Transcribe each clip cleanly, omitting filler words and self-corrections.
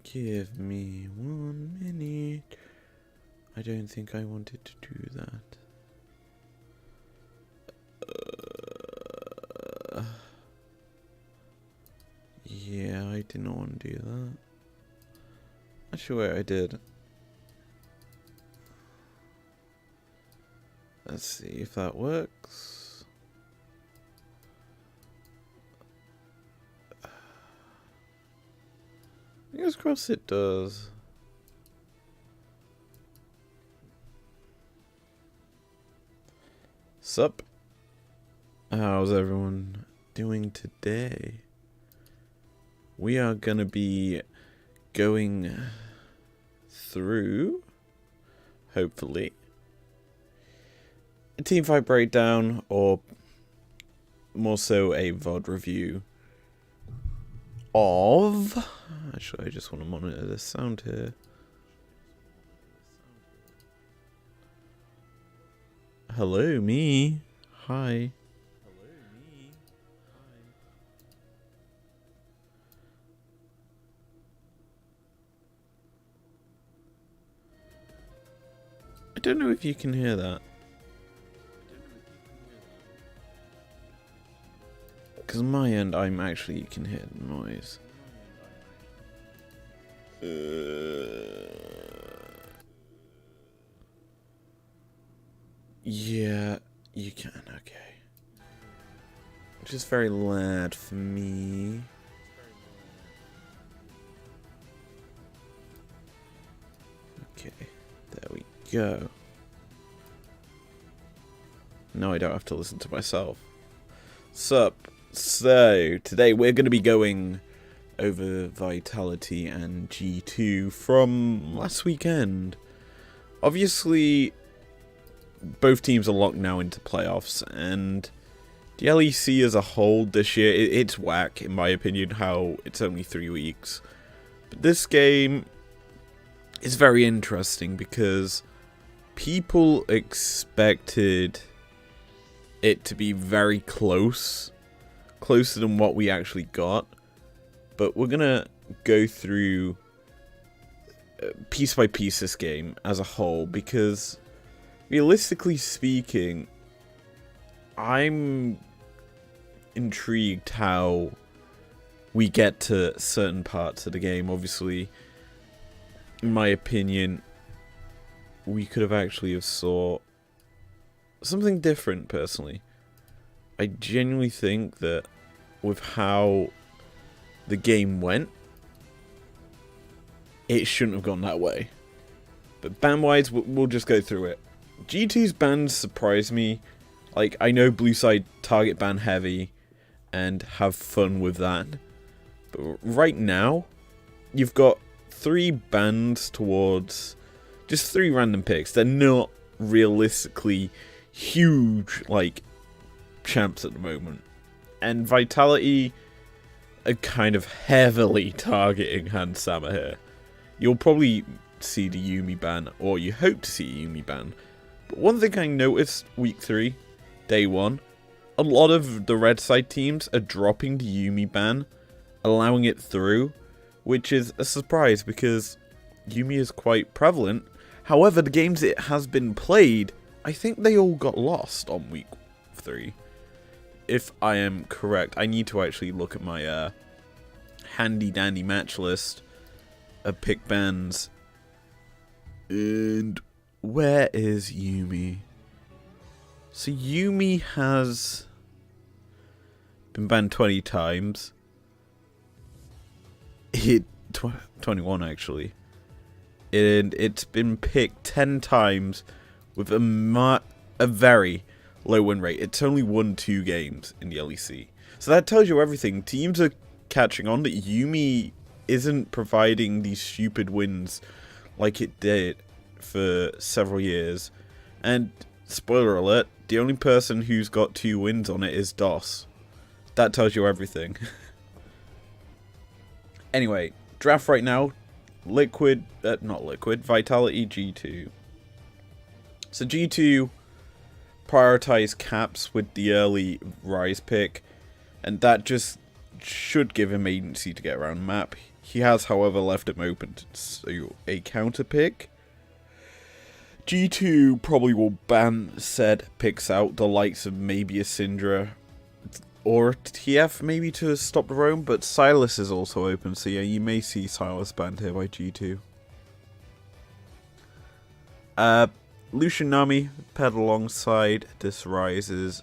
Give me 1 minute. I don't think I wanted to do that. Yeah, I did not want to do that. Actually, wait, I did. Let's see if that works. Fingers crossed it does. Sup? How's everyone doing today? We are gonna be going through, hopefully, a teamfight breakdown, or more so a VOD review of... Actually, I just want to monitor the sound here. Hello, me. Hi. I don't know if you can hear that. Because on my end, you can hear the noise. Yeah, you can, okay. Which is very loud for me. Okay, there we go. Now I don't have to listen to myself. Sup? So, today we're going to be going over Vitality and G2 from last weekend. Obviously, both teams are locked now into playoffs, and the LEC as a whole this year, it's whack, in my opinion, how it's only 3 weeks. But this game is very interesting because people expected it to be very closer than what we actually got. But we're gonna go through piece by piece this game as a whole, because realistically speaking, I'm intrigued how we get to certain parts of the game. Obviously, in my opinion, we could have actually saw something different, personally. I genuinely think that with how the game went, it shouldn't have gone that way. But ban-wise, we'll just go through it. G2's bans surprised me. Like, I know blue side target ban heavy and have fun with that. But right now, you've got 3 bans towards just 3 random picks. They're not realistically huge, like, champs at the moment. And Vitality are kind of heavily targeting Hans Sama here. You'll probably see the Yuumi ban, or you hope to see Yuumi ban. But one thing I noticed week 3, day 1, a lot of the red side teams are dropping the Yuumi ban, allowing it through, which is a surprise because Yuumi is quite prevalent. However, the games it has been played, I think they all got lost on week 3. If I am correct, I need to actually look at my handy dandy match list of pick bans. And where is Yuumi? So Yuumi has been banned 20 times. 21 actually. And it's been picked 10 times with a very low win rate. It's only won 2 games in the LEC. So that tells you everything. Teams are catching on that Yuumi isn't providing these stupid wins like it did for several years. And spoiler alert, the only person who's got 2 wins on it is DOS. That tells you everything. Anyway, draft right now. Vitality G2. So G2 prioritize Caps with the early Rise pick, and that just should give him agency to get around map. He has, however, left him open to a counter pick. G2 probably will ban said picks out, the likes of maybe a Syndra or TF maybe to stop the roam, but Sylas is also open, so yeah, you may see Sylas banned here by G2. Lucian Nami paired alongside this Rises.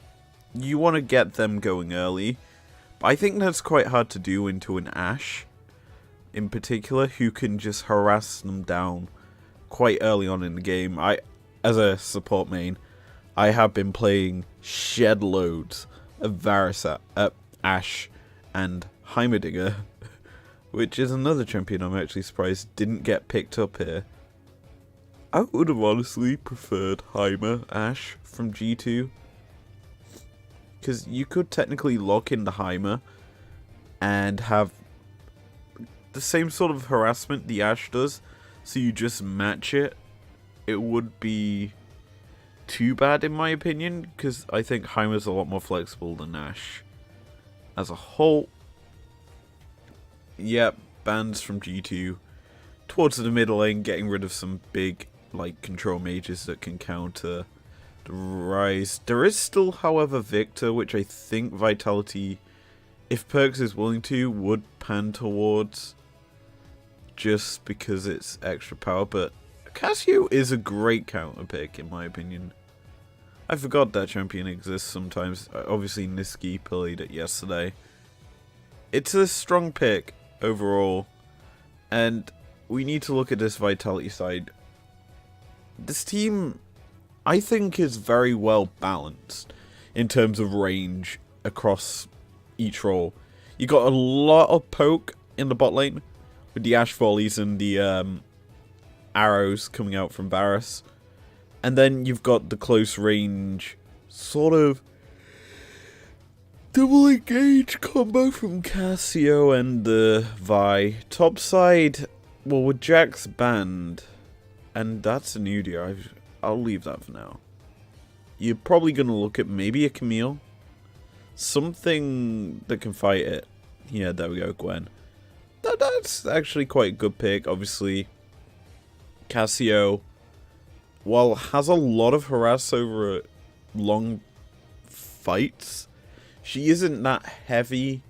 You want to get them going early, but I think that's quite hard to do into an Ashe in particular, who can just harass them down quite early on in the game. As a support main, I have been playing shed loads of Varus, Ashe, and Heimerdinger, which is another champion I'm actually surprised didn't get picked up here. I would have honestly preferred Heimer Ashe from G2, because you could technically lock in the Heimer and have the same sort of harassment the Ashe does, so you just match it. It would be too bad in my opinion, because I think Heimer's a lot more flexible than Ashe. As a whole, yeah, bans from G2 towards the middle lane, getting rid of some big like control mages that can counter the Rise. There is still, however, Victor, which I think Vitality, if Perks is willing to, would pan towards, just because it's extra power, but Cassio is a great counter pick in my opinion. I forgot that champion exists sometimes. Obviously Niski played it yesterday. It's a strong pick overall, and we need to look at this Vitality side. This team, I think, is very well balanced in terms of range across each role. You got a lot of poke in the bot lane with the Ashe volleys and the arrows coming out from Varus. And then you've got the close range sort of double engage combo from Cassio and the Vi. Top side, well, with Jax banned, and that's a nudie, I'll leave that for now. You're probably going to look at maybe a Camille. Something that can fight it. Yeah, there we go, Gwen. That's actually quite a good pick. Obviously, Cassio, while has a lot of harass over long fights, she isn't that heavy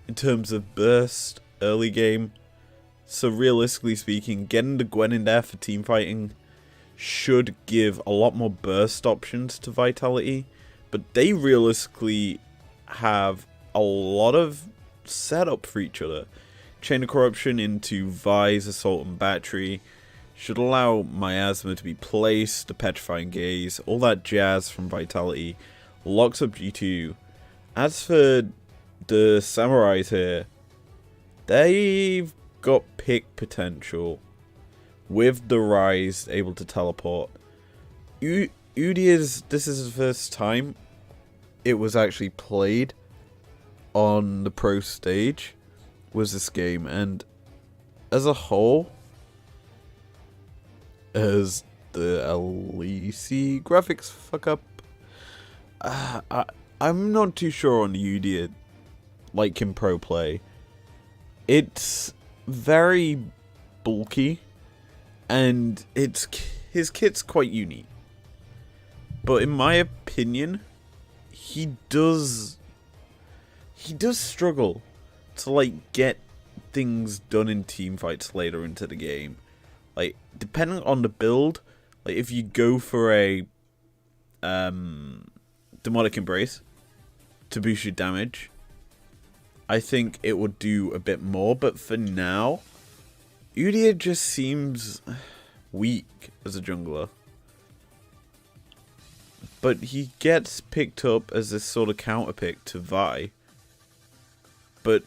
in terms of burst early game. So realistically speaking, getting the Gwen in there for team fighting should give a lot more burst options to Vitality. But they realistically have a lot of setup for each other. Chain of Corruption into Vi's Assault and Battery should allow Miasma to be placed, the Petrifying Gaze, all that jazz from Vitality locks up G2. As for the Samurais here, they've got pick potential with the Rise able to teleport. Udyr, this is the first time it was actually played on the pro stage, was this game, and as a whole, as the LEC graphics fuck up, I'm not too sure on Udyr, like in pro play. It's very bulky, and his kit's quite unique. But in my opinion, he does struggle to like get things done in team fights later into the game. Like, depending on the build, like if you go for a Demonic Embrace to boost your damage, I think it would do a bit more. But for now, Udyr just seems weak as a jungler. But he gets picked up as this sort of counter pick to Vi. But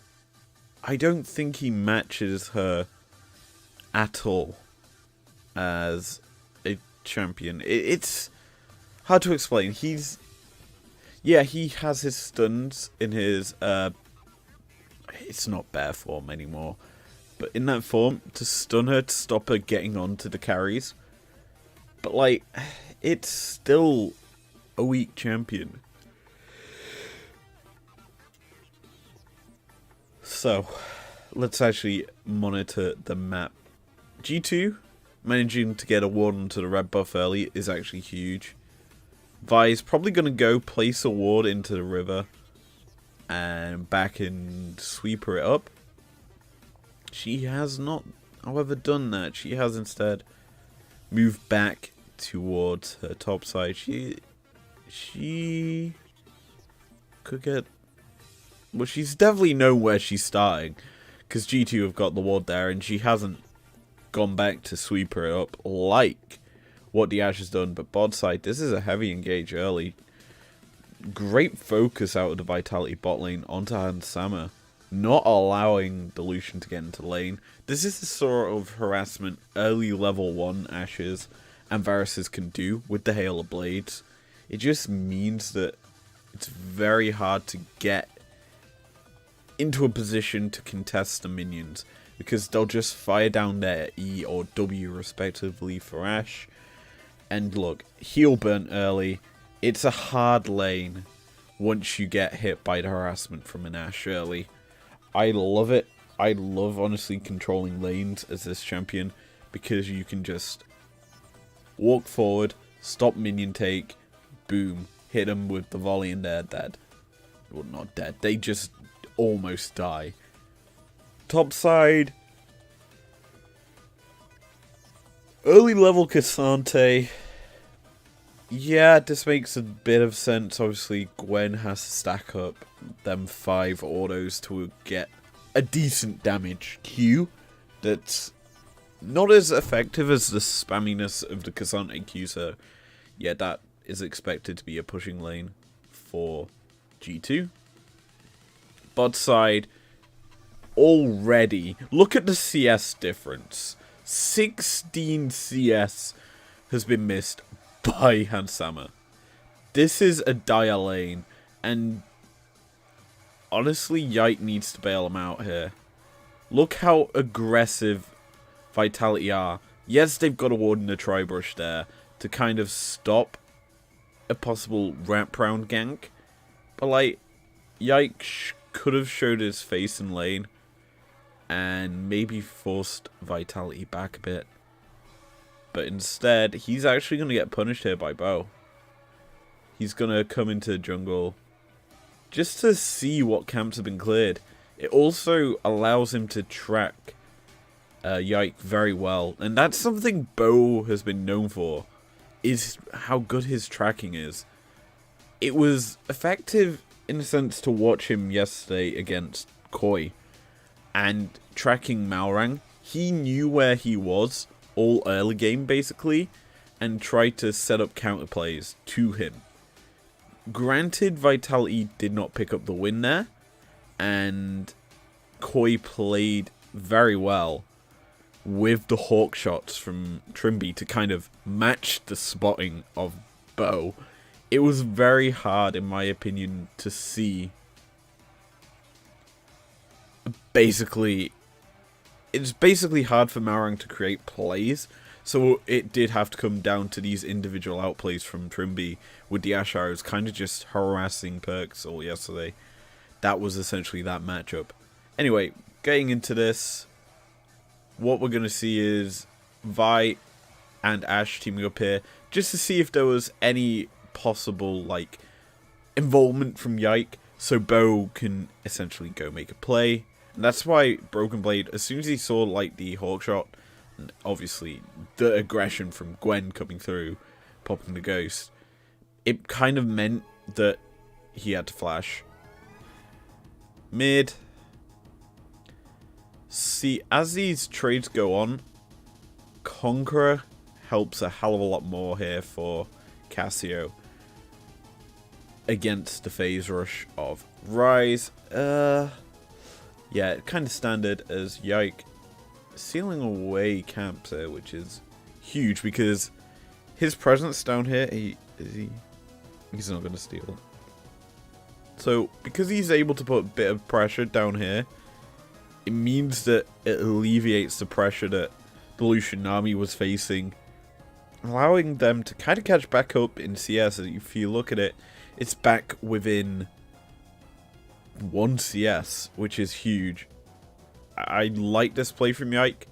I don't think he matches her at all as a champion. It's hard to explain. He has his stuns in his it's not bear form anymore, but in that form, to stun her to stop her getting onto the carries. But like, it's still a weak champion. So let's actually monitor the map. G2 managing to get a ward onto the red buff early is actually huge. Vi's probably going to go place a ward into the river and back and sweeper it up. She has not, however, done that. She has instead moved back towards her top side. She could get... Well, she's definitely known where she's starting, because G2 have got the ward there, and she hasn't gone back to sweeper it up like what the Ashe has done. But bot side, this is a heavy engage early. Great focus out of the Vitality bot lane onto Hans Sama, not allowing the Lucian to get into lane. This is the sort of harassment early level 1 Ashes and Varuses can do with the Hail of Blades. It just means that it's very hard to get into a position to contest the minions, because they'll just fire down their E or W respectively for Ashe. And look, heal burn early. It's a hard lane once you get hit by the harassment from an Ashe early. I love it. I love, honestly, controlling lanes as this champion, because you can just walk forward, stop minion take, boom, hit them with the volley and they're dead. Well, not dead. They just almost die. Top side. Early level Cassante. Yeah, this makes a bit of sense. Obviously, Gwen has to stack up them 5 autos to get a decent damage Q that's not as effective as the spamminess of the Cassante Q, so yeah, that is expected to be a pushing lane for G2. Bot side, already, look at the CS difference. 16 CS has been missed by Hans Sama. This is a dire lane, and honestly, Yike needs to bail him out here. Look how aggressive Vitality are. Yes, they've got a ward in the Tribrush there to kind of stop a possible ramp round gank, but like, Yike could have showed his face in lane and maybe forced Vitality back a bit. But instead, he's actually going to get punished here by Bo. He's going to come into the jungle just to see what camps have been cleared. It also allows him to track Yike very well. And that's something Bo has been known for, is how good his tracking is. It was effective in a sense to watch him yesterday against Koi and tracking Malrang. He knew where he was all early game basically and tried to set up counterplays to him. Granted, Vitality did not pick up the win there, and Koi played very well with the hawk shots from Trimby to kind of match the spotting of Bo. It was very hard, in my opinion, to see. Basically, it's basically hard for Malrang to create plays, so it did have to come down to these individual outplays from Trimby with the Ashe arrows kind of just harassing Perks all yesterday. That was essentially that matchup. Anyway, getting into this, what we're going to see is Vi and Ashe teaming up here just to see if there was any possible like involvement from Yike, so Bo can essentially go make a play. And that's why Broken Blade, as soon as he saw like the hawk shot, and obviously the aggression from Gwen coming through, popping the ghost, it kind of meant that he had to flash. Mid. See, as these trades go on, Conqueror helps a hell of a lot more here for Cassio against the phase rush of Rise. Yeah, kind of standard as Yike sealing away camps here, which is huge because his presence down here, he's not going to steal. So, because he's able to put a bit of pressure down here, it means that it alleviates the pressure that the Lucian army was facing, allowing them to kind of catch back up in CS. If you look at it, it's back within 1 CS, which is huge. I like this play from Yike.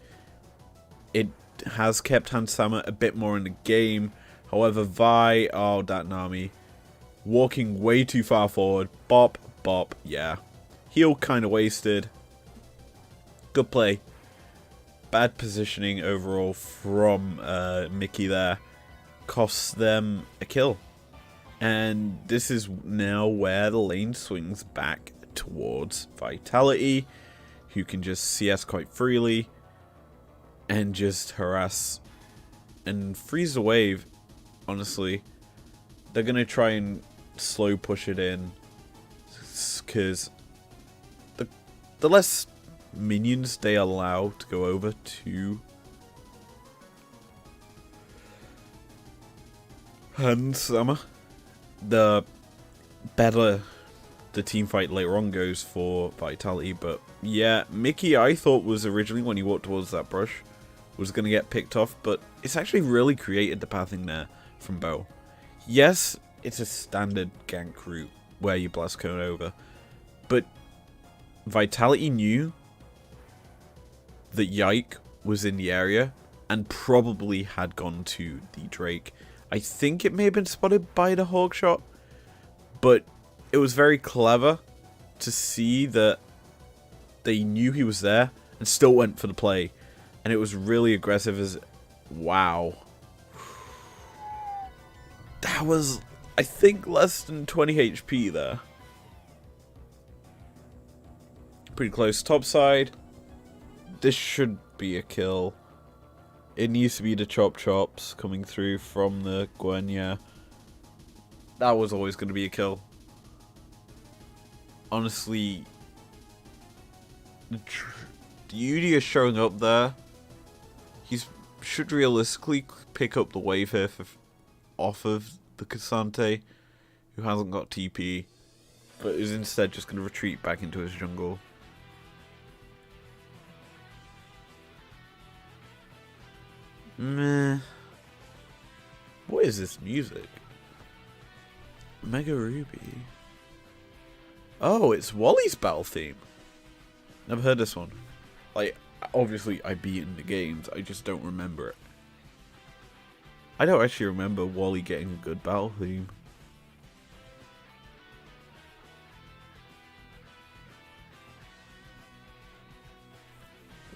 It has kept Hansama a bit more in the game. However, Vi, oh, that Nami, walking way too far forward. Bop, bop, yeah. Heal kind of wasted. Good play. Bad positioning overall from Mickey there. Costs them a kill. And this is now where the lane swings back towards Vitality, who can just CS quite freely and just harass and freeze the wave. Honestly, they're going to try and slow push it in, because the less minions they allow to go over to Hansama, the better the team fight later on goes for Vitality. But yeah, Mickey, I thought was originally, when he walked towards that brush, was going to get picked off, but it's actually really created the pathing there from Bo. Yes, it's a standard gank route where you blast cone over, but Vitality knew that Yike was in the area and probably had gone to the Drake. I think it may have been spotted by the Hawkshot, but it was very clever to see that they knew he was there and still went for the play. And it was really aggressive as... Wow. That was, I think, less than 20 HP there. Pretty close top side. This should be a kill. It needs to be the chop chops coming through from the Gwenya. That was always going to be a kill. Honestly, the Yudi is showing up there. He should realistically pick up the wave here off of the Cassante, who hasn't got TP, but is instead just going to retreat back into his jungle. Meh. What is this music? Mega Ruby. Oh, it's Wally's battle theme. Never heard this one. Like, obviously I beat in the games, I just don't remember it. I don't actually remember Wally getting a good battle theme.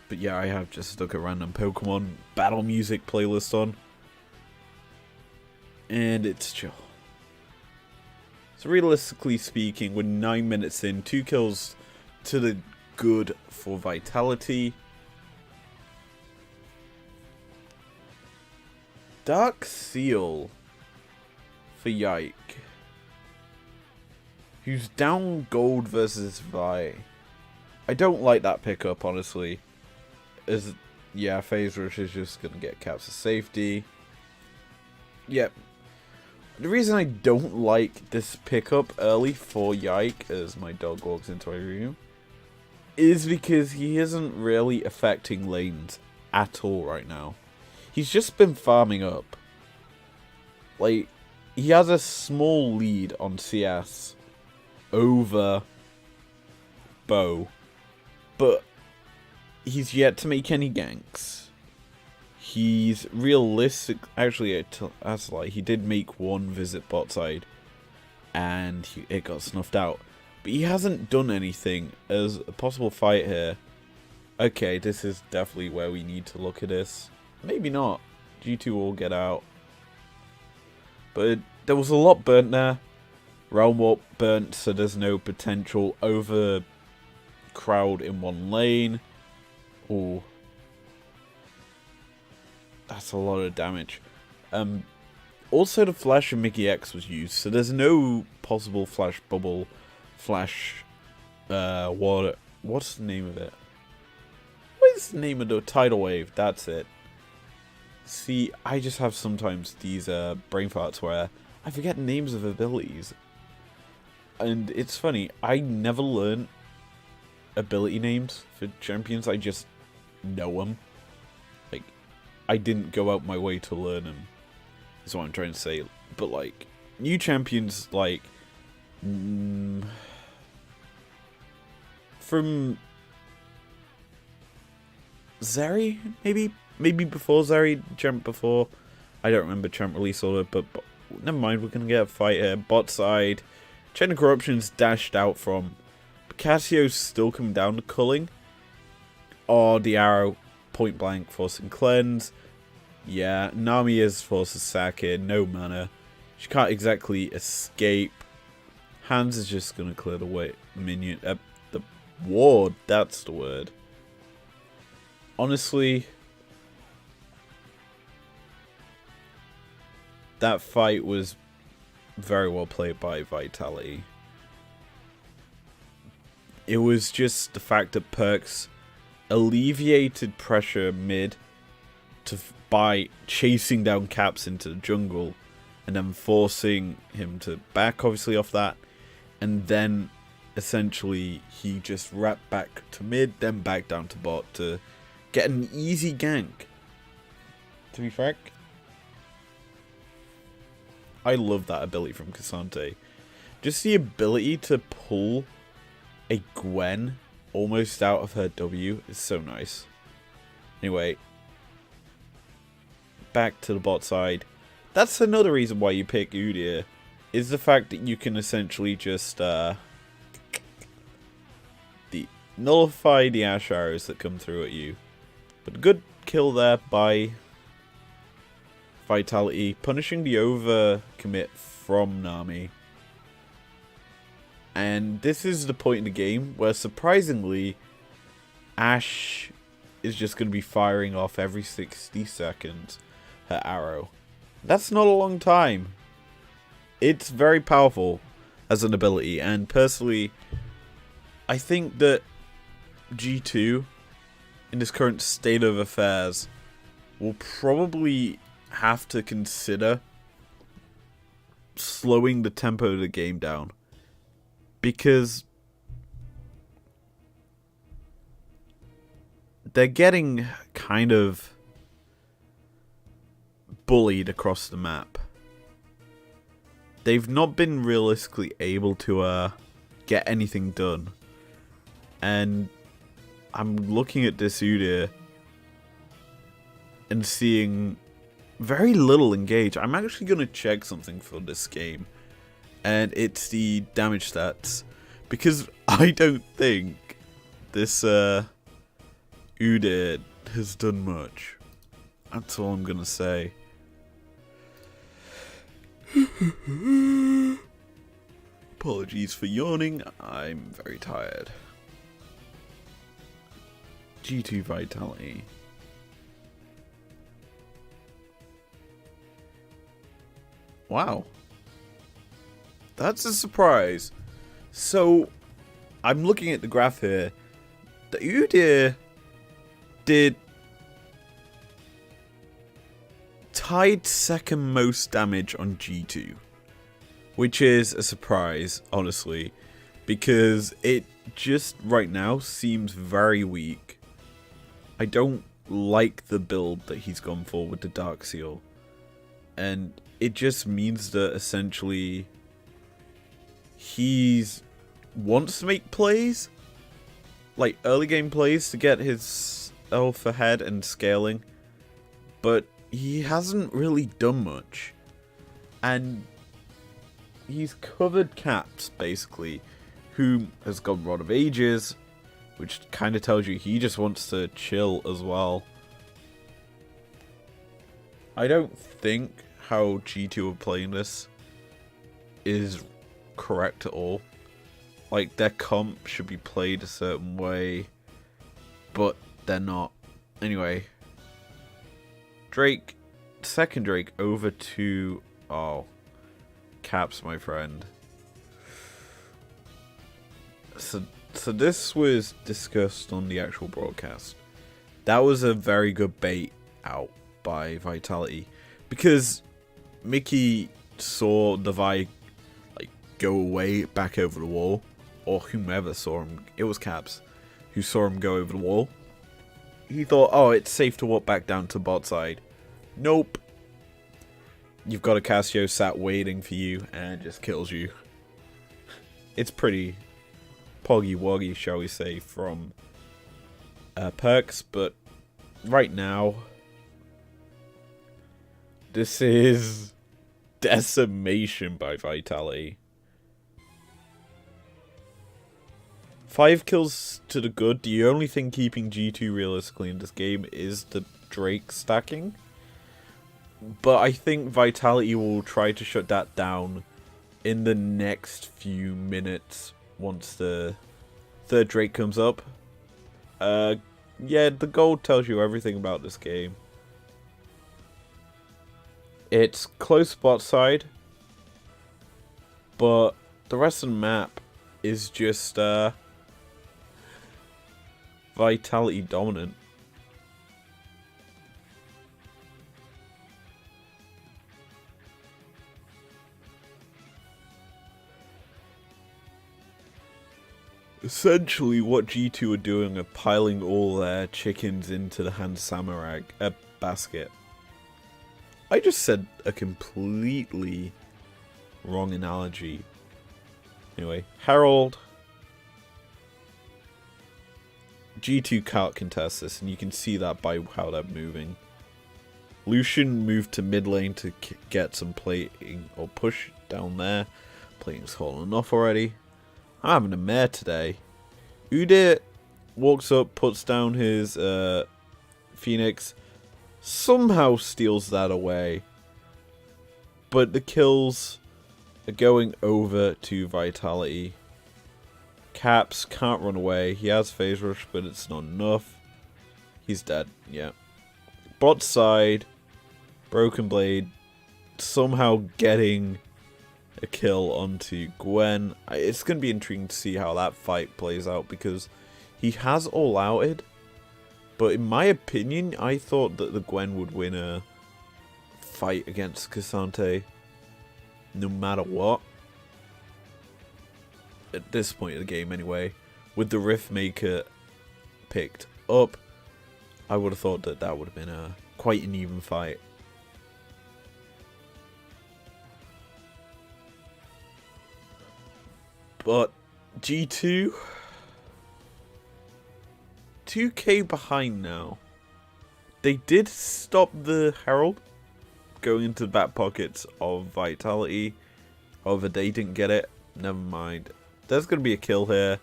But yeah, I have just stuck a random Pokemon battle music playlist on. And it's chill. So realistically speaking, we're 9 minutes in, 2 kills to the good for Vitality. Dark Seal for Yike, who's down gold versus Vi. I don't like that pickup, honestly. As yeah, Phase Rush is just gonna get caps of safety. Yep. The reason I don't like this pickup early for Yike, as my dog walks into my room, is because he isn't really affecting lanes at all right now. He's just been farming up. Like, he has a small lead on CS over Bo, but he's yet to make any ganks. He's realistic. Actually, that's a lie. He did make one visit bot side, and it got snuffed out. But he hasn't done anything as a possible fight here. Okay, this is definitely where we need to look at this. Maybe not. G2 will get out. But there was a lot burnt there. Realm Warp burnt, so there's no potential over crowd in one lane. Ooh. That's a lot of damage. Also, the Flash of Mickey X was used, so there's no possible Flash Bubble, Flash, water. What's the name of it? What is the name of the Tidal Wave? That's it. See, I just have sometimes these brain farts where I forget names of abilities. And it's funny, I never learn ability names for champions, I just know them. Like, I didn't go out my way to learn them, is what I'm trying to say. But, like, new champions, like, from Zeri, maybe before Zeri, Champ before. I don't remember Champ release order, but never mind. We're gonna get a fight here. Bot side, Chain of Corruption's dashed out from. Cassio's still coming down to culling. Oh, the arrow, point blank, forcing cleanse. Yeah, Nami is forced to sack it. No mana. She can't exactly escape. Hans is just gonna clear the way. Minion, the ward. That's the word. Honestly, that fight was very well played by Vitality. It was just the fact that Perks alleviated pressure mid by chasing down Caps into the jungle and then forcing him to back obviously off that, and then essentially he just wrapped back to mid, then back down to bot to get an easy gank. To be frank, I love that ability from Cassante. Just the ability to pull a Gwen almost out of her W is so nice. Anyway, back to the bot side. That's another reason why you pick Udyr, is the fact that you can essentially just nullify the Ash arrows that come through at you. But good kill there by Vitality, punishing the overcommit from Nami. And this is the point in the game where, surprisingly, Ash is just going to be firing off every 60 seconds her arrow. That's not a long time. It's very powerful as an ability, and personally, I think that G2, in this current state of affairs, will probably have to consider slowing the tempo of the game down. Because they're getting kind of bullied across the map. They've not been realistically able to get anything done. And I'm looking at this Udyr and seeing very little engage. I'm actually going to check something for this game, and it's the damage stats, because I don't think this Udyr has done much. That's all I'm going to say. Apologies for yawning, I'm very tired. G2 Vitality. Wow. That's a surprise. So, I'm looking at the graph here. The Udyr did tied second most damage on G2, which is a surprise, honestly, because it just right now seems very weak. I don't like the build that he's gone for with the Dark Seal, and it just means that essentially he's wants to make plays, like early game plays, to get his elf ahead and scaling, but he hasn't really done much. And he's covered Caps, basically, who has gone Rod of Ages, which kind of tells you he just wants to chill as well. I don't think how G2 are playing this is correct at all. Like, their comp should be played a certain way, but they're not. Anyway, Drake, second Drake over to, oh, Caps, my friend. So this was discussed on the actual broadcast. That was a very good bait out by Vitality, because Mickey saw the Vi like go away back over the wall, or whomever saw him. It was Caps who saw him go over the wall. He thought, oh, it's safe to walk back down to bot side. Nope. You've got a Cassio sat waiting for you, and it just kills you. It's pretty poggy woggy, shall we say, from Perks, but right now, this is decimation by Vitality. 5 kills to the good. The only thing keeping G2 realistically in this game is the Drake stacking. But I think Vitality will try to shut that down in the next few minutes once the third Drake comes up. Yeah, the gold tells you everything about this game. It's close bot side, but the rest of the map is just Vitality dominant. Essentially, what G2 are doing are piling all their chickens into the hand samurai basket. I just said a completely wrong analogy. Anyway, Herald. G2 can't contest this, and you can see that by how they're moving. Lucian moved to mid lane to get some plating or push down there. Plating's holding off already. I'm having a mare today. Udyr walks up, puts down his Phoenix, somehow steals that away. But the kills are going over to Vitality. Caps can't run away. He has phase rush, but it's not enough. He's dead, yeah. Bot side, Broken Blade somehow getting a kill onto Gwen. It's going to be intriguing to see how that fight plays out because he has all-outed. But in my opinion, I thought that the Gwen would win a fight against Cassante no matter what. At this point of the game anyway, with the Riftmaker picked up, I would have thought that that would have been quite an even fight. But G2, 2k behind now. They did stop the Herald going into the back pockets of Vitality. However, they didn't get it. Never mind. There's going to be a kill here.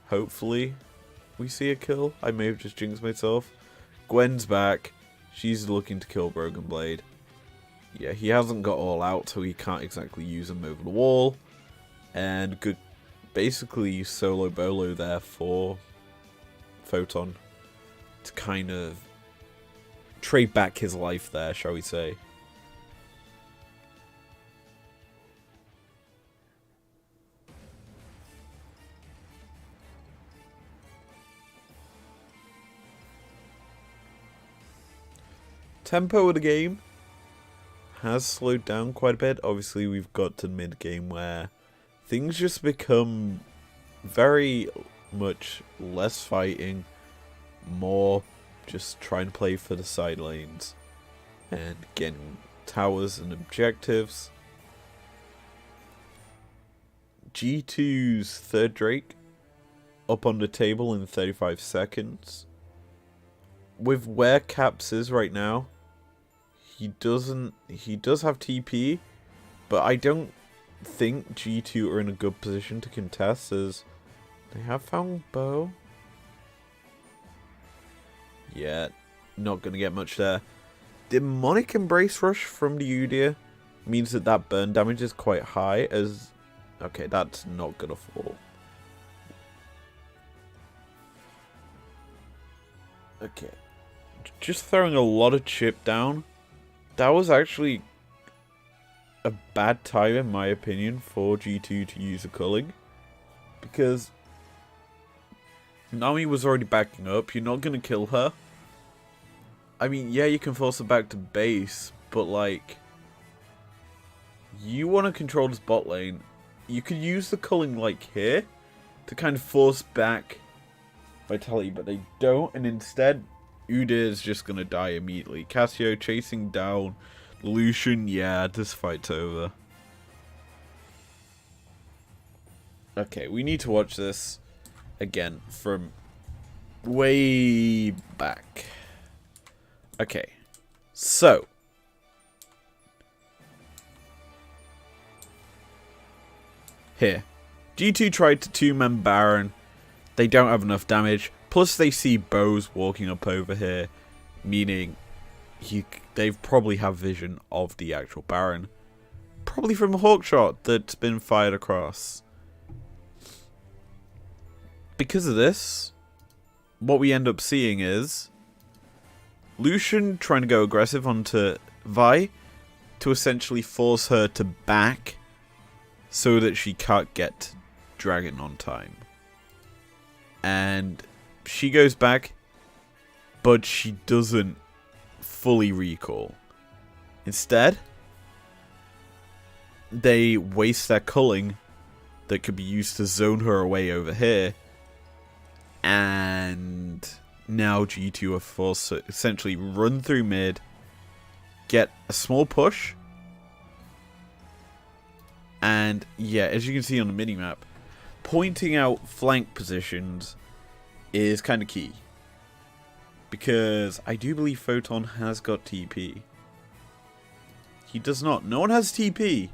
Hopefully, we see a kill. I may have just jinxed myself. Gwen's back. She's looking to kill Broken Blade. Yeah, he hasn't got all out, so he can't exactly use him over the wall. And good, basically solo bolo there for Photon to kind of trade back his life there, shall we say. Tempo of the game has slowed down quite a bit. Obviously, we've got to mid-game where things just become very much less fighting, more just trying to play for the side lanes and getting towers and objectives. G2's third Drake up on the table in 35 seconds. With where Caps is right now, he does have TP, but I don't think G2 are in a good position to contest as they have found Bow. Yeah, not going to get much there. Demonic Embrace Rush from the Udyr means that that burn damage is quite high as... Okay, that's not going to fall. Okay. Just throwing a lot of chip down. That was actually a bad time, in my opinion, for G2 to use a culling. Because Nami was already backing up. You're not going to kill her. I mean, yeah, you can force her back to base, but, like, you want to control this bot lane. You could use the culling, like, here to kind of force back Vitality, but they don't, and instead, Udyr is just going to die immediately. Cassio chasing down Lucian. Yeah, this fight's over. Okay, we need to watch this again from way back. Okay. So. Here. G2 tried to 2-man Baron. They don't have enough damage. Plus they see bows walking up over here. Meaning they probably have vision of the actual Baron. Probably from a hawkshot that's been fired across. Because of this, what we end up seeing is Lucian trying to go aggressive onto Vi to essentially force her to back so that she can't get Dragon on time. And she goes back, but she doesn't fully recall. Instead, they waste their culling that could be used to zone her away over here. And now G2 are forced to essentially run through mid, get a small push. And yeah, as you can see on the minimap, pointing out flank positions is kind of key. Because I do believe Photon has got TP. He does not. No one has TP.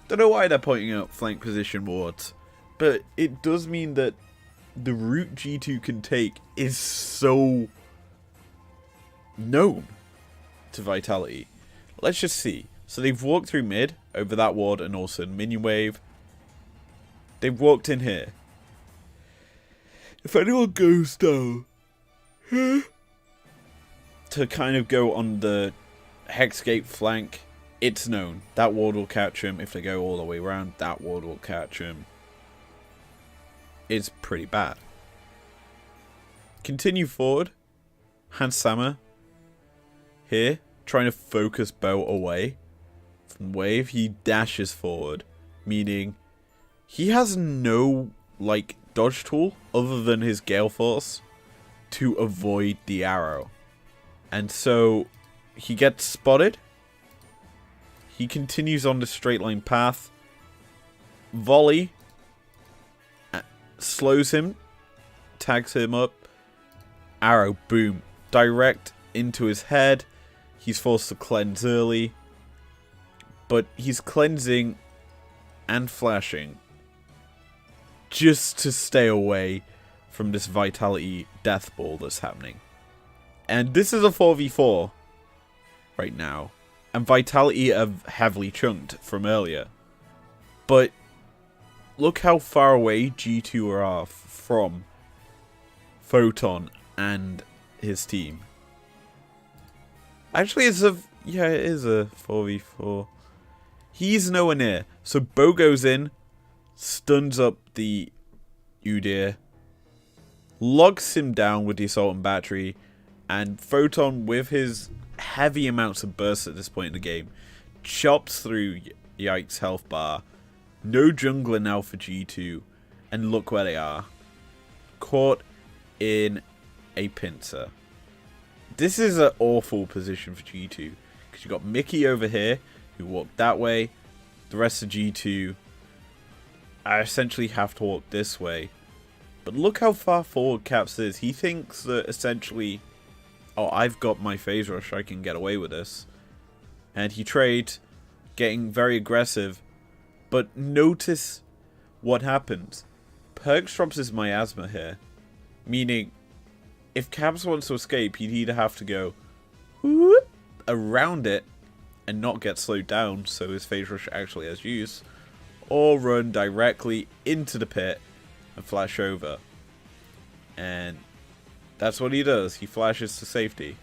Don't know why they're pointing out flank position wards. But it does mean that the route G2 can take is so known to Vitality. Let's just see. So they've walked through mid over that ward and also minion wave. They've walked in here. If anyone goes down here to kind of go on the Hexgate flank, it's known. That ward will catch him. If they go all the way around, that ward will catch him. It's pretty bad. Continue forward. Hans Sama here, trying to focus bow away from wave. He dashes forward, meaning he has no like dodge tool other than his Gale Force to avoid the arrow. And so he gets spotted. He continues on the straight line path. Volley slows him, tags him up. Arrow, boom, direct into his head. He's forced to cleanse early, but he's cleansing and flashing just to stay away from this Vitality death ball that's happening. And this is a 4v4 right now, and Vitality are heavily chunked from earlier. But look how far away G2 are from Photon and his team. Actually, it is a 4v4. He's nowhere near. So Bo goes in, stuns up the Udyr, locks him down with the Assault and Battery, and Photon, with his heavy amounts of bursts at this point in the game, chops through Yike's health bar. No jungler now for G2, and look where they are. Caught in a pincer. This is an awful position for G2, because you've got Mickey over here, who walked that way. The rest of G2 I essentially have to walk this way. But look how far forward Caps is. He thinks that essentially, oh, I've got my phase rush, I can get away with this. And he trades, getting very aggressive. But notice what happens. Perks drops his miasma here. Meaning, if Caps wants to escape, he'd either have to go whoop, around it and not get slowed down so his phase rush actually has use, or run directly into the pit and flash over. And that's what he does. He flashes to safety.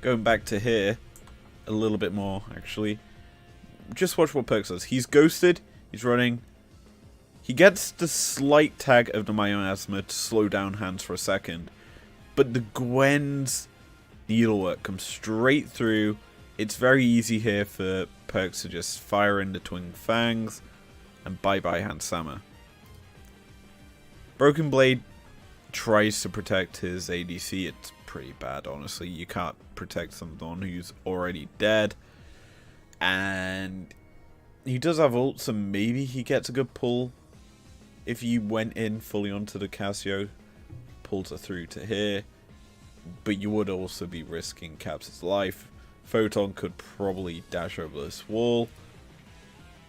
Going back to here a little bit more, actually. Just watch what Perks does. He's ghosted. He's running. He gets the slight tag of the miasma to slow down Hans for a second. But the Gwen's needlework comes straight through. It's very easy here for Perks to just fire in the Twin Fangs. And bye-bye Hans Sama. Broken Blade tries to protect his ADC. It's pretty bad, honestly. You can't protect someone who's already dead. And he does have ult, so maybe he gets a good pull. If you went in fully onto the Casio, pulls her through to here. but you would also be risking Caps' life. Photon could probably dash over this wall,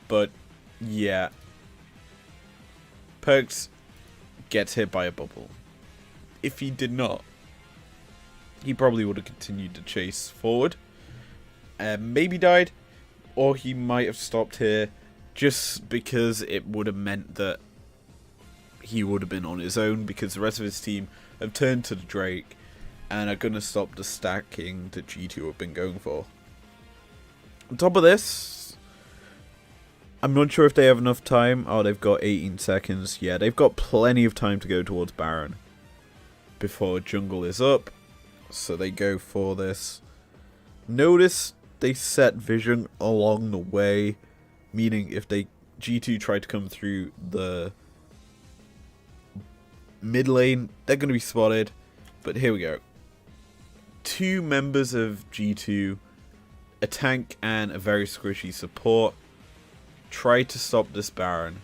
but yeah, Perks gets hit by a bubble. If he did not, he probably would have continued to chase forward and maybe died, or he might have stopped here just because it would have meant that he would have been on his own, because the rest of his team have turned to the Drake and are going to stop the stacking that G2 have been going for. On top of this, I'm not sure if they have enough time. Oh, they've got 18 seconds. Yeah, they've got plenty of time to go towards Baron before jungle is up. So they go for this. Notice they set vision along the way, meaning if they G2 try to come through the mid lane, they're going to be spotted. But here we go. 2 members of G2, a tank and a very squishy support, try to stop this Baron.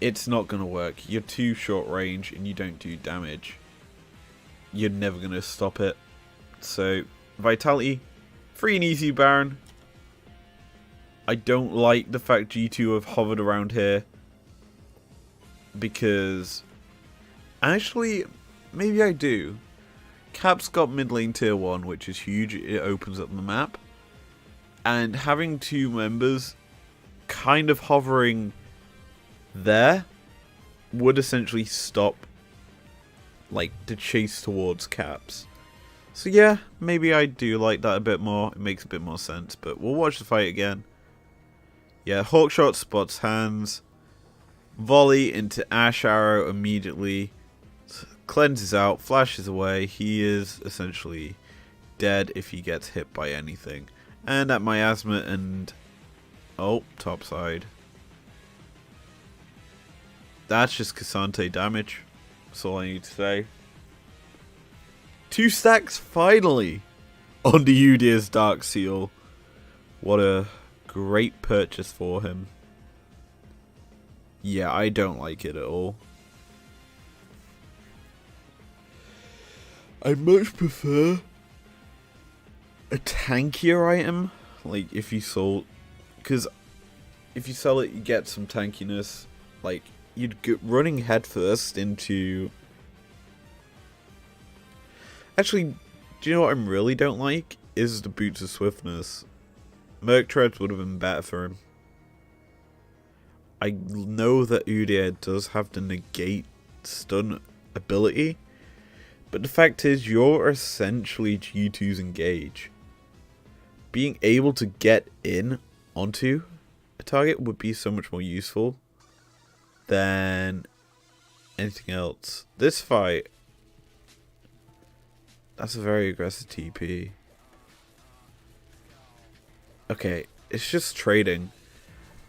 It's not going to work. You're too short range and you don't do damage. You're never going to stop it. So, Vitality, free and easy Baron. I don't like the fact G2 have hovered around here, because actually, maybe I do. Cap's got mid lane tier 1, which is huge. It opens up the map. And having 2 members kind of hovering there would essentially stop like the chase towards Caps. So yeah, maybe I do like that a bit more. It makes a bit more sense, but we'll watch the fight again. Yeah, Hawkshot spots hands. Volley into Ash Arrow immediately. Cleanses out, flashes away. He is essentially dead if he gets hit by anything. And at Miasma and... oh, topside. That's just Cassante damage. That's all I need to say. 2 stacks finally on the Udyr's Dark Seal. What a great purchase for him. Yeah, I don't like it at all. I much prefer a tankier item. Like, if you sold... because if you sell it, you get some tankiness. Like, you'd get running headfirst into... actually, do you know what I really don't like? Is the Boots of Swiftness. Merc Treads would have been better for him. I know that Udyr does have the negate stun ability, but the fact is, you're essentially G2's engage. Being able to get in onto a target would be so much more useful than anything else. This fight, that's a very aggressive TP. Okay, it's just trading,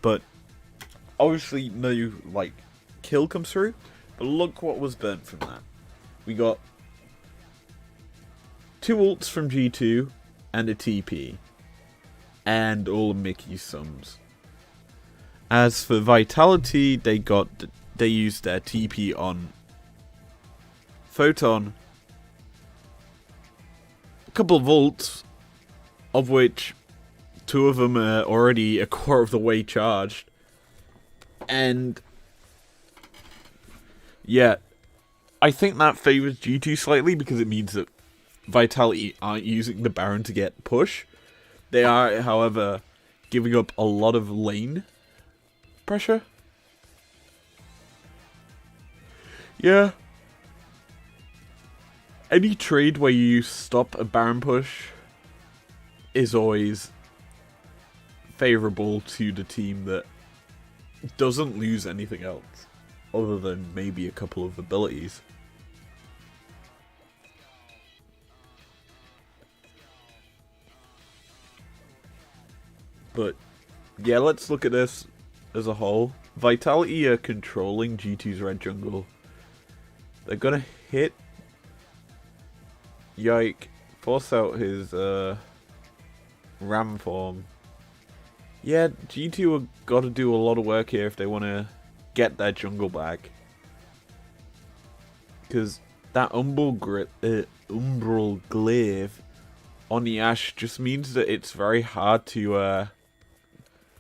but obviously no, like, kill comes through. But look what was burnt from that. We got 2 ults from G2 and a TP, and all of Mickey's sums. As for Vitality, they used their TP on Photon, a couple of ults, of which 2 of them are already a quarter of the way charged. And yeah, I think that favors G2 slightly, because it means that Vitality aren't using the Baron to get push. They are, however, giving up a lot of lane pressure. Yeah. Any trade where you stop a Baron push is always favorable to the team that doesn't lose anything else, other than maybe a couple of abilities. But yeah, let's look at this as a whole. Vitality are controlling G2's red jungle. They're gonna hit Yike, force out his ram form. Yeah, G2 have got to do a lot of work here if they want to get their jungle back, because that umbral glaive on the Ashe just means that it's very hard to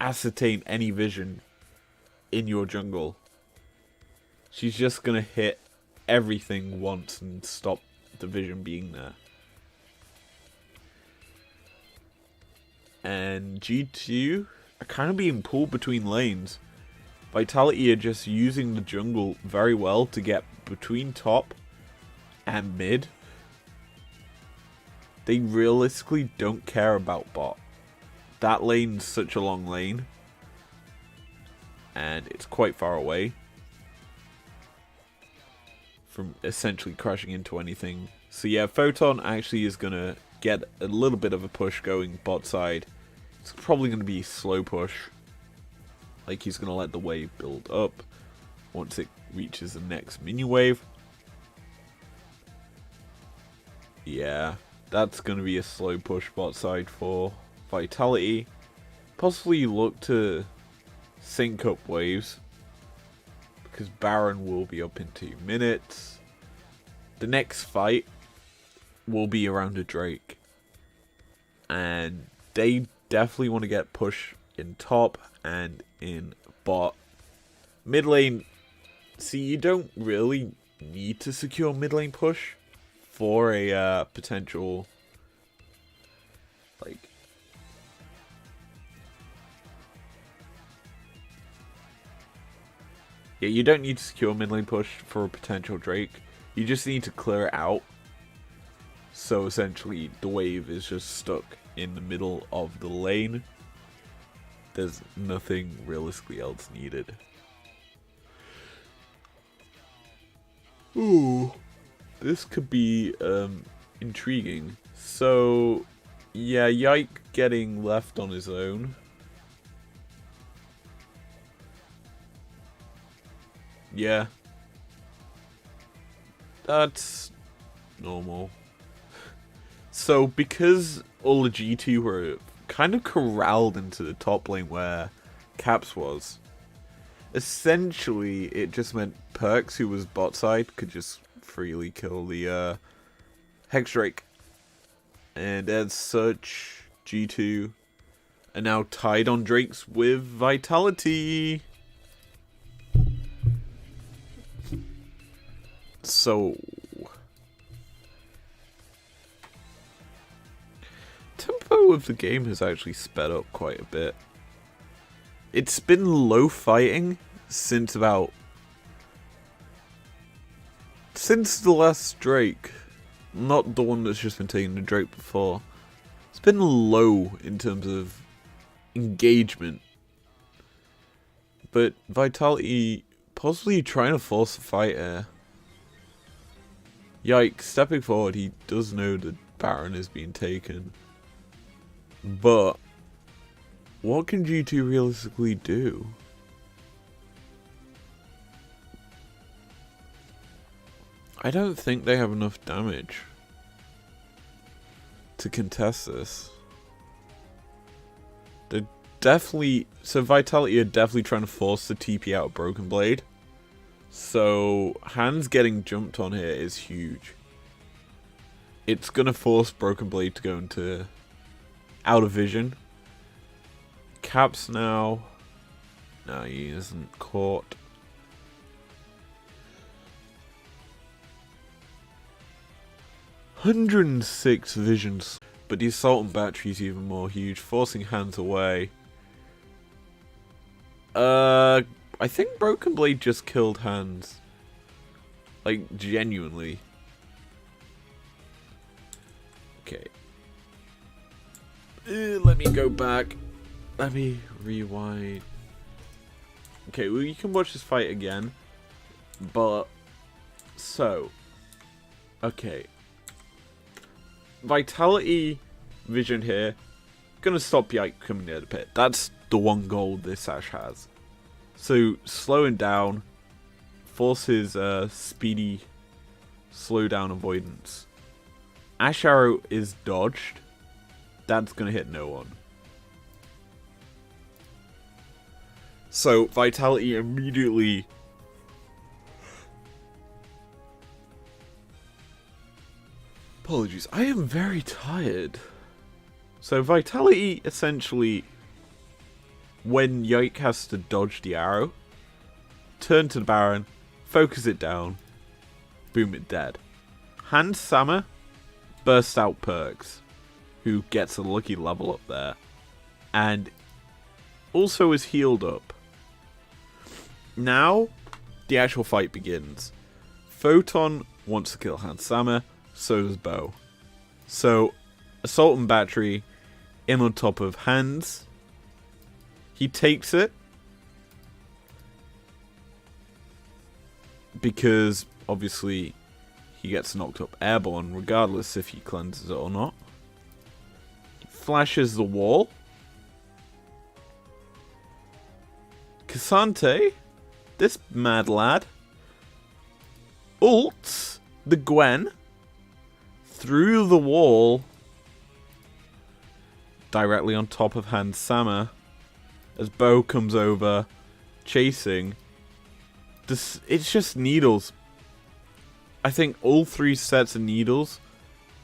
ascertain any vision in your jungle. She's just gonna hit everything once and stop the vision being there. And G2 are kind of being pulled between lanes. Vitality are just using the jungle very well to get between top and mid. They realistically don't care about bot. That lane's such a long lane. And it's quite far away from essentially crashing into anything. So yeah, Photon actually is going to get a little bit of a push going bot side. It's probably going to be a slow push. Like, he's going to let the wave build up once it reaches the next minion wave. Yeah, that's going to be a slow push bot side for Vitality. Possibly look to sync up waves, because Baron will be up in 2 minutes. The next fight will be around a Drake. And they definitely want to get push in top and in bot. Mid lane, see, you don't really need to secure mid lane push for a potential, like, yeah, you don't need to secure mid lane push for a potential Drake. You just need to clear it out. So essentially, the wave is just stuck in the middle of the lane. There's nothing realistically else needed. Ooh, this could be intriguing. So, yeah, Yike getting left on his own. Yeah, that's normal. So, because all the G2 were kind of corralled into the top lane where Caps was, essentially it just meant Perks, who was bot side, could just freely kill the Hex Drake. And as such, G2 are now tied on Drakes with Vitality. So, tempo of the game has actually sped up quite a bit. It's been low fighting since the last Drake. Not the one that's just been taking the Drake before. It's been low in terms of engagement. But Vitality possibly trying to force a fight here. Yikes, stepping forward, he does know that Baron is being taken. But what can G2 realistically do? I don't think they have enough damage to contest this. They're definitely... So Vitality are definitely trying to force the TP out of Broken Blade. So Hans getting jumped on here is huge. It's going to force Broken Blade to go into out of vision. Caps now. No, he isn't caught. "106 visions." But the assault and battery is even more huge, forcing Hans away. I think Broken Blade just killed Hans. Like, genuinely. Okay. Let me go back. Let me rewind. Okay, well, you can watch this fight again. But, so. Okay. Vitality vision here. Gonna stop Yike coming near the pit. That's the one goal this Ashe has. So, slowing down. Force his speedy slowdown avoidance. Ashe Arrow is dodged. That's gonna hit no one. So, Vitality immediately apologies. I am very tired. So Vitality, essentially, when Yike has to dodge the arrow, turn to the Baron, focus it down, boom, it dead. Hand Sama bursts out Perks, who gets a lucky level up there, and also is healed up. Now, the actual fight begins. Photon wants to kill Hand Sama, so does Bo. So, Assault and Battery in on top of Hands. He takes it because obviously he gets knocked up airborne regardless if he cleanses it or not. Flashes the wall. Cassante, this mad lad, ults the Gwen through the wall directly on top of Hand Sama as Bo comes over chasing. It's just needles. I think all 3 sets of needles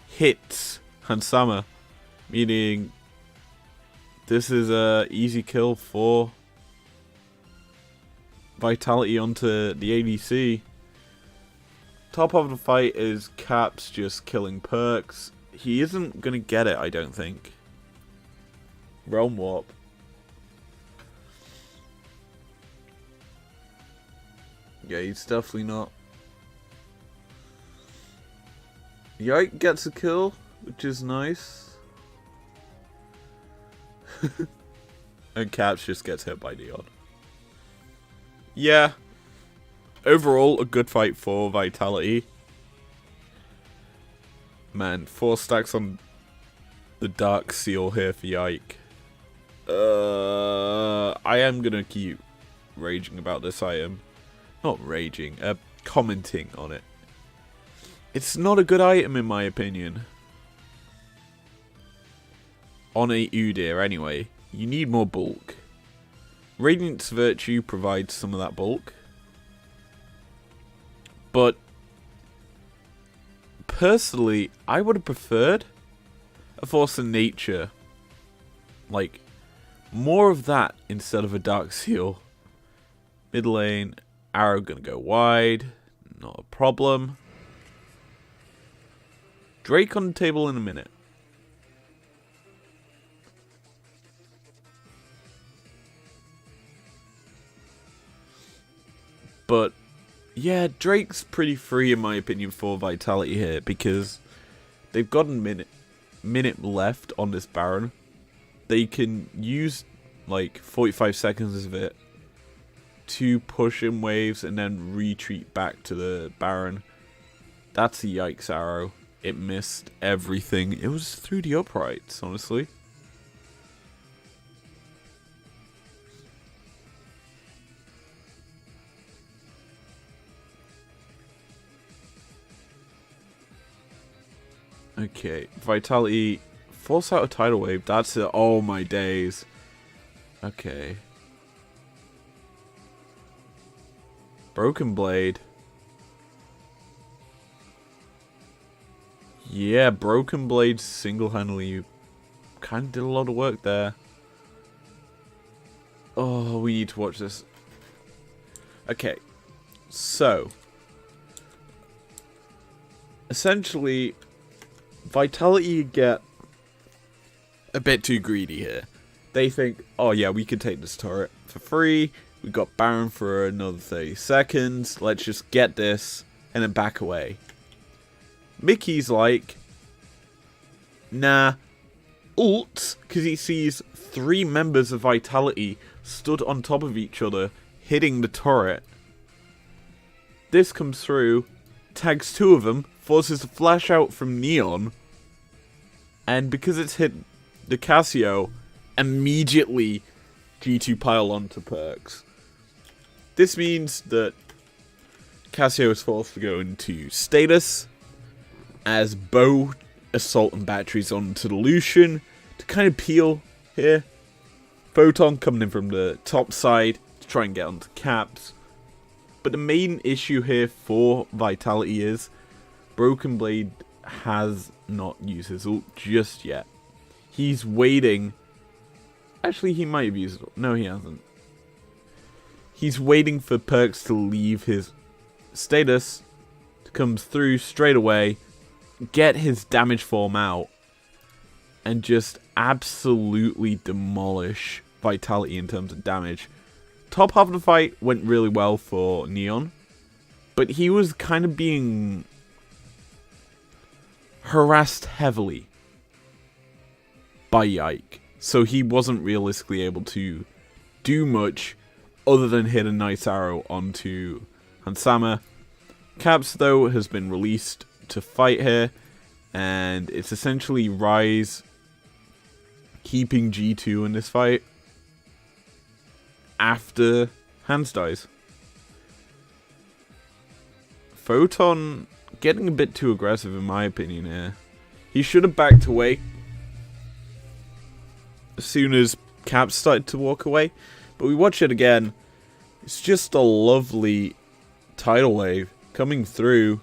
hits Hand Sama, meaning this is a easy kill for Vitality onto the ADC. Top of the fight is Caps just killing Perks. He isn't going to get it, I don't think. Realm Warp. Yeah, he's definitely not. Yike gets a kill, which is nice. And Caps just gets hit by Neon. Yeah. Overall, a good fight for Vitality. Man, 4 stacks on the Dark Seal here for Yike. I am gonna keep raging about this item. Not raging, commenting on it. It's not a good item in my opinion. On a Udyr anyway. You need more bulk. Radiant's Virtue provides some of that bulk. But personally, I would have preferred a Force of Nature. Like, more of that instead of a Dark Seal. Mid lane, arrow gonna go wide. Not a problem. Drake on the table in a minute. But yeah, Drake's pretty free in my opinion for Vitality here because they've got a minute left on this Baron. They can use like 45 seconds of it to push in waves and then retreat back to the Baron. That's a Yikes arrow. It missed everything. It was through the uprights, honestly. Okay, Vitality, force out a tidal wave. That's it. Oh my days. Okay. Broken Blade. Yeah, Broken Blade single-handedly kind of did a lot of work there. Oh, we need to watch this. Okay, so essentially, Vitality get a bit too greedy here. They think, oh yeah, we can take this turret for free. We got Baron for another 30 seconds. Let's just get this and then back away. Mickey's like, nah, ult, because he sees 3 members of Vitality stood on top of each other, hitting the turret. This comes through, tags 2 of them, forces a flash out from Neon, and because it's hit the Cassio, immediately G2 pile onto Perks. This means that Cassio is forced to go into status, as Bo assault and batteries onto the Lucian to kind of peel here. Photon coming in from the top side to try and get onto Caps. But the main issue here for Vitality is Broken Blade has not use his ult just yet. He's waiting. Actually, he might have used it. No, he hasn't. He's waiting for Perks to leave his status, to come through straight away, get his damage form out, and just absolutely demolish Vitality in terms of damage. Top half of the fight went really well for Neon, but he was kind of being harassed heavily by Yike, so he wasn't realistically able to do much other than hit a nice arrow onto Hansama. Caps, though, has been released to fight here, and it's essentially Rise keeping G2 in this fight after Hans dies. Photon getting a bit too aggressive in my opinion here. He should have backed away as soon as Caps started to walk away. But we watch it again. It's just a lovely tidal wave coming through,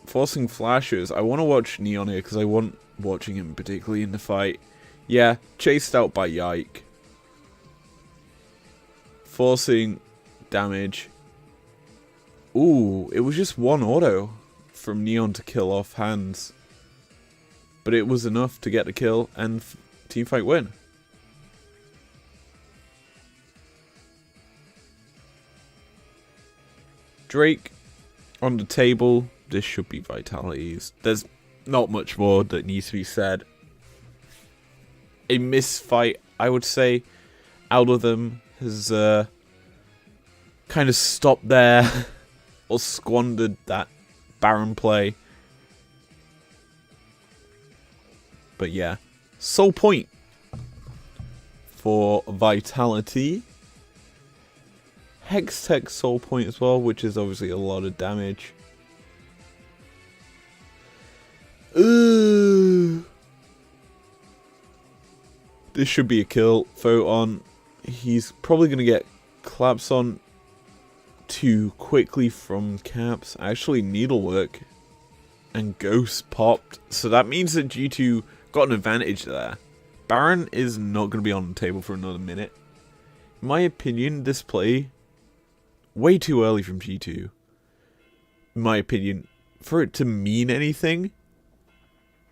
forcing flashes. I want to watch Neon here because I want watching him particularly in the fight. Yeah, chased out by Yike. Forcing damage. Ooh, it was just one auto from Neon to kill off Hans. But it was enough to get the kill and teamfight win. Drake on the table. This should be Vitality's. There's not much more that needs to be said. A misfight, I would say, out of them has kind of stopped there or squandered that Baron play. But yeah, soul point for Vitality. Hextech soul point as well, which is obviously a lot of damage. Ooh. This should be a kill. Photon. He's probably going to get claps on too quickly from Caps. Actually, Needlework and Ghost popped. So that means that G2 got an advantage there. Baron is not going to be on the table for another minute. In my opinion, this play, way too early from G2. In my opinion, for it to mean anything,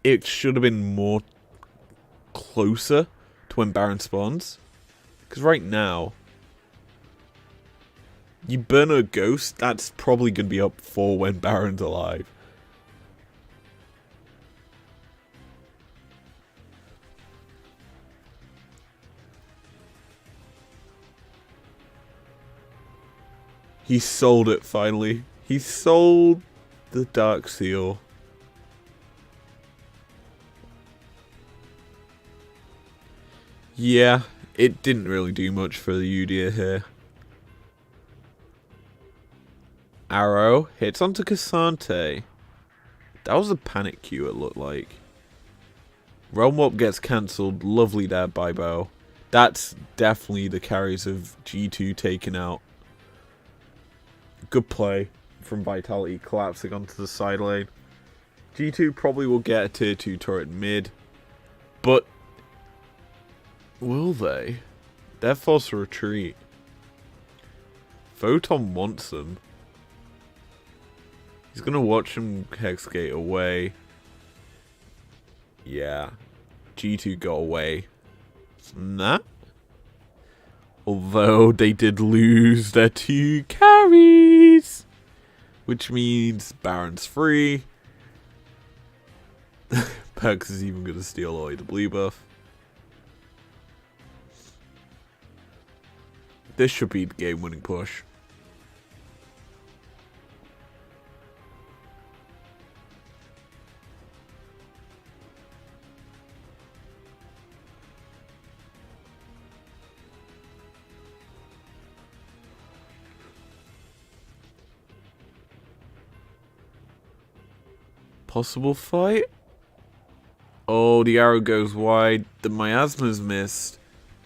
it should have been more closer to when Baron spawns. Because right now, you burn a Ghost, that's probably going to be up for when Baron's alive. He sold it finally. He sold the Dark Seal. Yeah, it didn't really do much for the Udyr here. Arrow hits onto Cassante. That was a panic cue, it looked like. Realm Warp gets cancelled. Lovely there by Bo. That's definitely the carries of G2 taken out. Good play from Vitality, collapsing onto the side lane. G2 probably will get a tier 2 turret mid, but will they? They're forced to retreat. Photon wants them. He's going to watch him Hexgate away. Yeah. G2 got away from that. Although they did lose their 2 carries. Which means Baron's free. Perks is even going to steal away the blue buff. This should be the game-winning push. Possible fight? Oh, the arrow goes wide. The miasma's missed.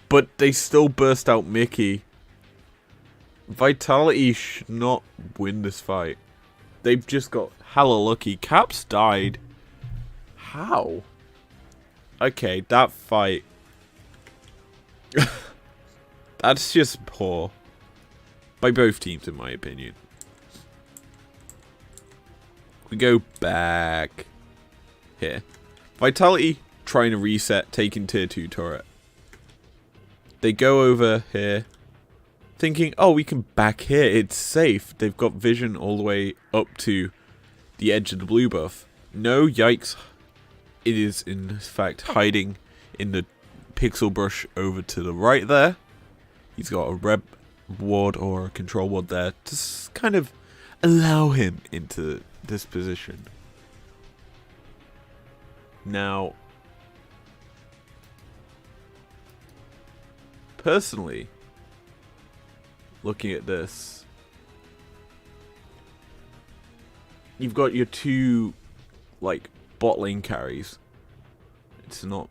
But they still burst out Mickey. Vitality should not win this fight. They've just got hella lucky. Caps died How? Okay, that fight. That's just poor. By both teams, in my opinion. We go back here. Vitality trying to reset, taking tier 2 turret. They go over here, thinking, oh, we can back here, it's safe. They've got vision all the way up to the edge of the blue buff. No, yikes. It is, in fact, hiding in the pixel brush over to the right there. He's got a rep ward or a control ward there to kind of allow him into this position. Now, personally, looking at this, you've got your two, like, bot lane carries. It's not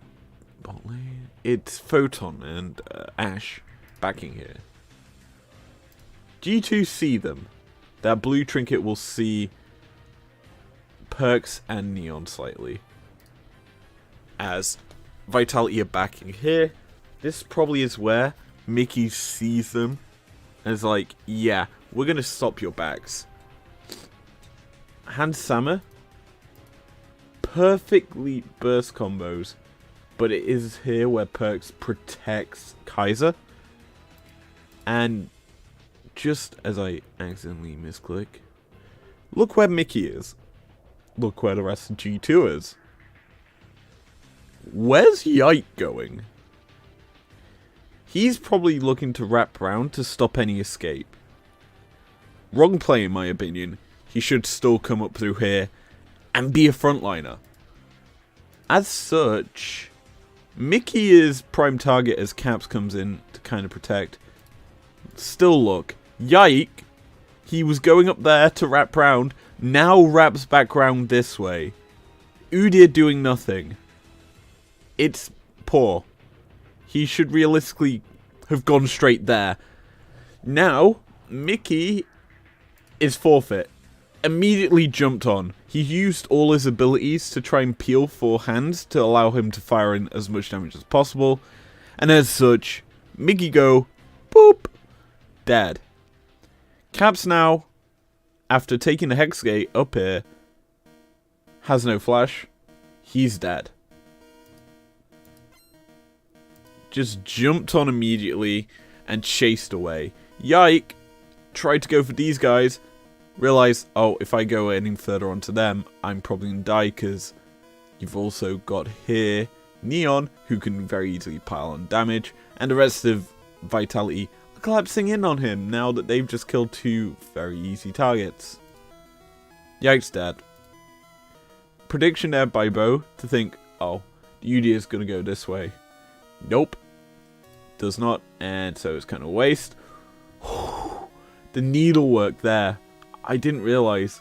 bot lane. It's Photon and Ash backing here. G2 see them. That blue trinket will see Perks and Neon slightly. As Vitality are backing here, this probably is where Mickey sees them and is like, yeah, we're going to stop your backs. Hans Sammer, perfectly burst combos, but it is here where Perks protects Kaiser. And just as I accidentally misclick, look where Mickey is. Look where the rest of G2 is. Where's Yike going? He's probably looking to wrap round to stop any escape. Wrong play in my opinion. He should still come up through here and be a frontliner. As such, Mickey is prime target as Caps comes in to kind of protect. Still look, Yike, he was going up there to wrap round, now wraps back round this way. Udyr doing nothing. It's poor. He should realistically have gone straight there. Now, Mickey is forfeit. Immediately jumped on. He used all his abilities to try and peel for hands to allow him to fire in as much damage as possible. And as such, Mickey go, boop, dead. Caps now, after taking the Hex Gate up here, has no flash. He's dead. Just jumped on immediately and chased away. Yike tried to go for these guys. Realized, oh, if I go any further onto them, I'm probably going to die because you've also got here Neon, who can very easily pile on damage, and the rest of Vitality are collapsing in on him now that they've just killed two very easy targets. Yike's dead. Prediction there by Bo to think, oh, the Udyr is going to go this way. Nope. Does not, and so it's kind of a waste. The needlework there. I didn't realize.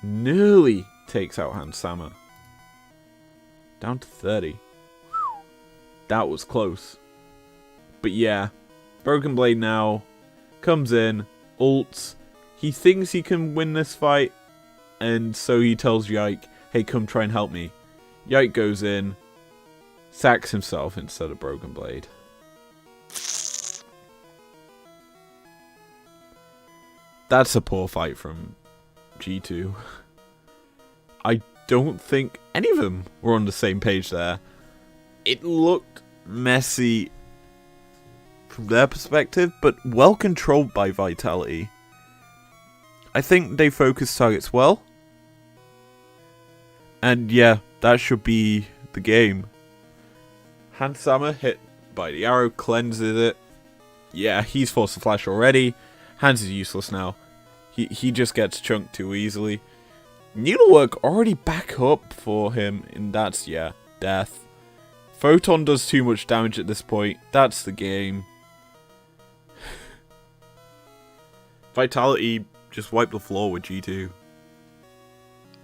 Nearly takes out Hans Sammer. Down to 30. That was close. But yeah, Broken Blade now comes in, ults. He thinks he can win this fight, and so he tells Yike, hey, come try and help me. Yike goes in, sacks himself instead of Broken Blade. That's a poor fight from G2. I don't think any of them were on the same page there. It looked messy from their perspective, but well controlled by Vitality. I think they focused targets well. And yeah, that should be the game. Hans Sammer hit by the arrow, cleanses it. Yeah, he's forced to flash already. Hans is useless now. He just gets chunked too easily. Needlework already back up for him, and that's, yeah, death. Photon does too much damage at this point. That's the game. Vitality just wiped the floor with G2.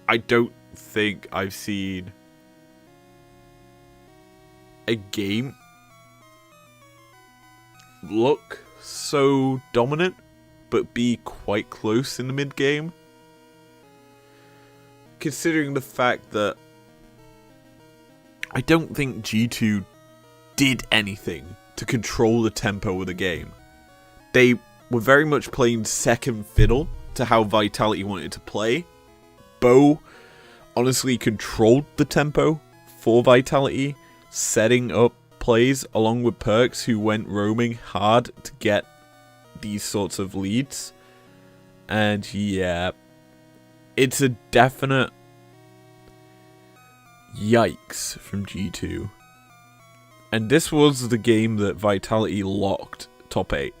I don't think I've seen a game look so dominant but be quite close in the mid game, considering the fact that I don't think G2 did anything to control the tempo of the game. They were very much playing second fiddle to how Vitality wanted to play. Bo honestly controlled the tempo for Vitality, setting up plays along with Perks, who went roaming hard to get these sorts of leads. And yeah, it's a definite yikes from G2. And this was the game that Vitality locked top 8.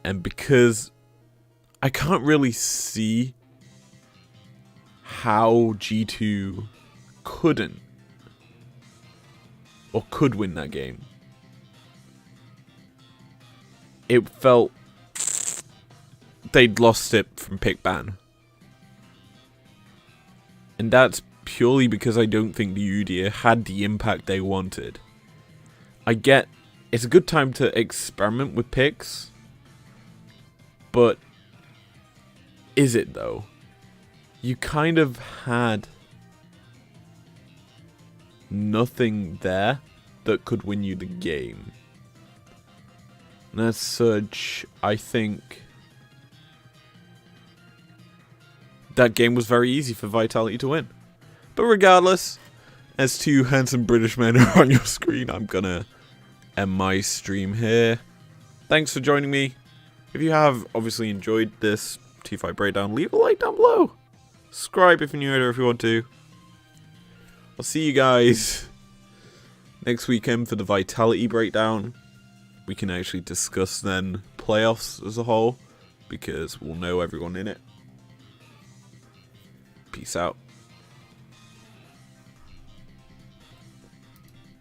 And because I can't really see how G2 couldn't or could win that game. It felt they'd lost it from pick ban. And that's purely because I don't think the Udyr had the impact they wanted. I get it's a good time to experiment with picks, but is it though? You kind of had nothing there that could win you the game. And as such, I think that game was very easy for Vitality to win. But regardless, as two handsome British men are on your screen, I'm gonna end my stream here. Thanks for joining me. If you have obviously enjoyed this T5 breakdown, leave a like down below. Subscribe if you're new here if you want to. I'll see you guys next weekend for the Vitality breakdown. We can actually discuss then playoffs as a whole, because we'll know everyone in it. Peace out.